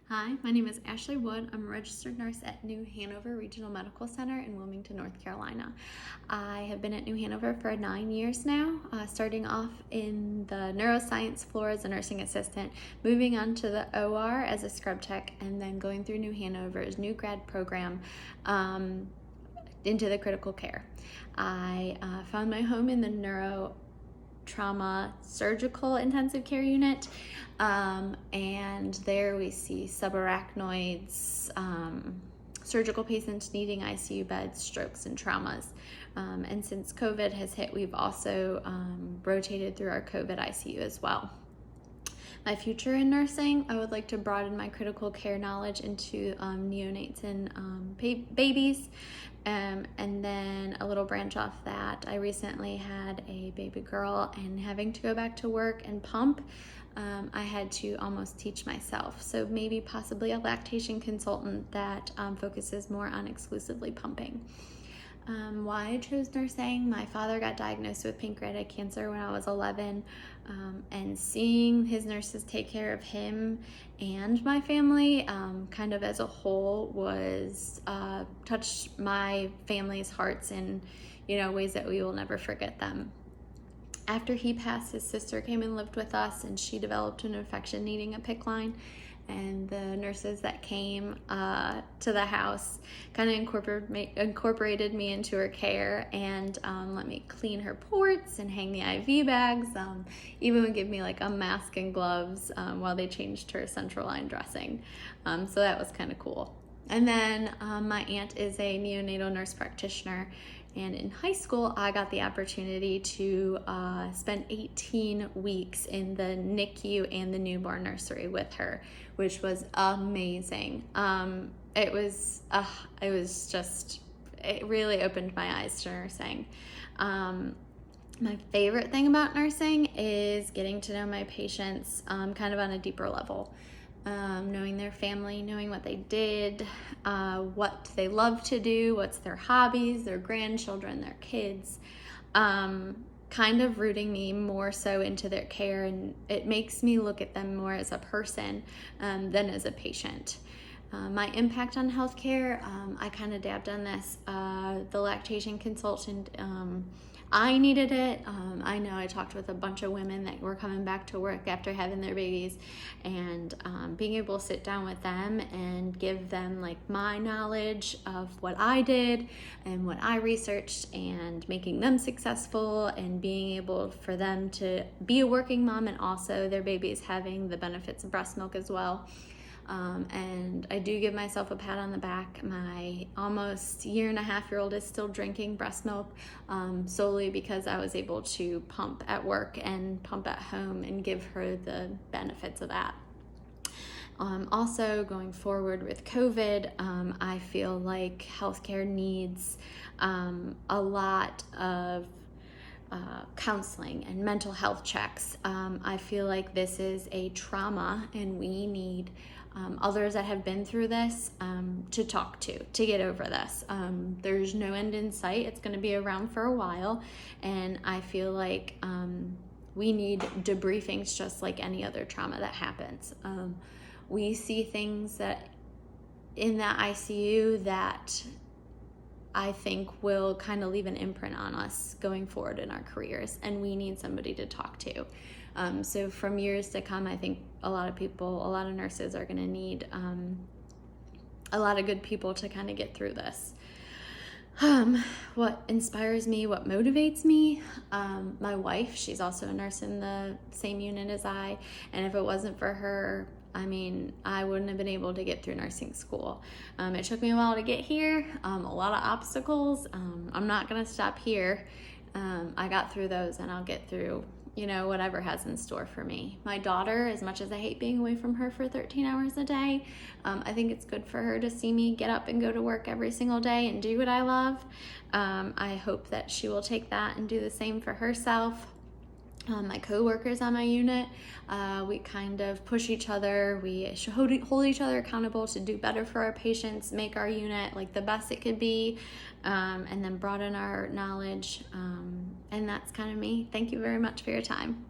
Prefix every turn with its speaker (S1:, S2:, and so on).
S1: Hi, my name is Ashley Wood. I'm a registered nurse at New Hanover Regional Medical Center in Wilmington, North Carolina. I have been at New Hanover for 9 years now, starting off in the neuroscience floor as a nursing assistant, moving on to the OR as a scrub tech, and then going through New Hanover's new grad program into the critical care. I found my home in the trauma surgical intensive care unit, and there we see subarachnoids, surgical patients needing ICU beds, strokes, and traumas. And since COVID has hit, we've also rotated through our COVID ICU as well. My future in nursing, I would like to broaden my critical care knowledge into neonates and babies. And then a little branch off that, I recently had a baby girl, and having to go back to work and pump, I had to almost teach myself. So maybe possibly a lactation consultant that focuses more on exclusively pumping. Why I chose nursing: my father got diagnosed with pancreatic cancer when I was 11, and seeing his nurses take care of him and my family kind of as a whole was touched my family's hearts in ways that we will never forget them. After he passed, his sister came and lived with us, and she developed an infection needing a PICC line. And the nurses that came to the house kind of incorporated me into her care, and let me clean her ports and hang the IV bags, even would give me like a mask and gloves while they changed her central line dressing. So that was kind of cool. And then my aunt is a neonatal nurse practitioner, and in high school, I got the opportunity to spend 18 weeks in the NICU and the newborn nursery with her, which was amazing. It really opened my eyes to nursing. My favorite thing about nursing is getting to know my patients kind of on a deeper level. Knowing their family, knowing what they did, what they love to do, what's their hobbies, their grandchildren, their kids, kind of rooting me more so into their care, and it makes me look at them more as a person than as a patient. My impact on healthcare, I kind of dabbed on this. The lactation consultant, I needed it. I know I talked with a bunch of women that were coming back to work after having their babies, and being able to sit down with them and give them like my knowledge of what I did and what I researched, and making them successful, and being able for them to be a working mom and also their babies having the benefits of breast milk as well. And I do give myself a pat on the back. My almost 1.5-year-old is still drinking breast milk solely because I was able to pump at work and pump at home and give her the benefits of that. Also, going forward with COVID, I feel like healthcare needs a lot of counseling and mental health checks. I feel like this is a trauma, and we need others that have been through this to talk to get over this. There's no end in sight. It's going to be around for a while, and I feel like we need debriefings just like any other trauma that happens. We see things that in that ICU that I think will kind of leave an imprint on us going forward in our careers, and we need somebody to talk to. So from years to come, I think a lot of nurses are going to need a lot of good people to kind of get through this. What inspires me, what motivates me, my wife, she's also a nurse in the same unit as I, and if it wasn't for her, I wouldn't have been able to get through nursing school. It took me a while to get here, a lot of obstacles. I'm not going to stop here. I got through those, and I'll get through whatever has in store for me. My daughter, as much as I hate being away from her for 13 hours a day, I think it's good for her to see me get up and go to work every single day and do what I love. I hope that she will take that and do the same for herself. My co-workers on my unit, we kind of push each other. We should hold each other accountable to do better for our patients, make our unit like the best it could be, and then broaden our knowledge. And that's kind of me. Thank you very much for your time.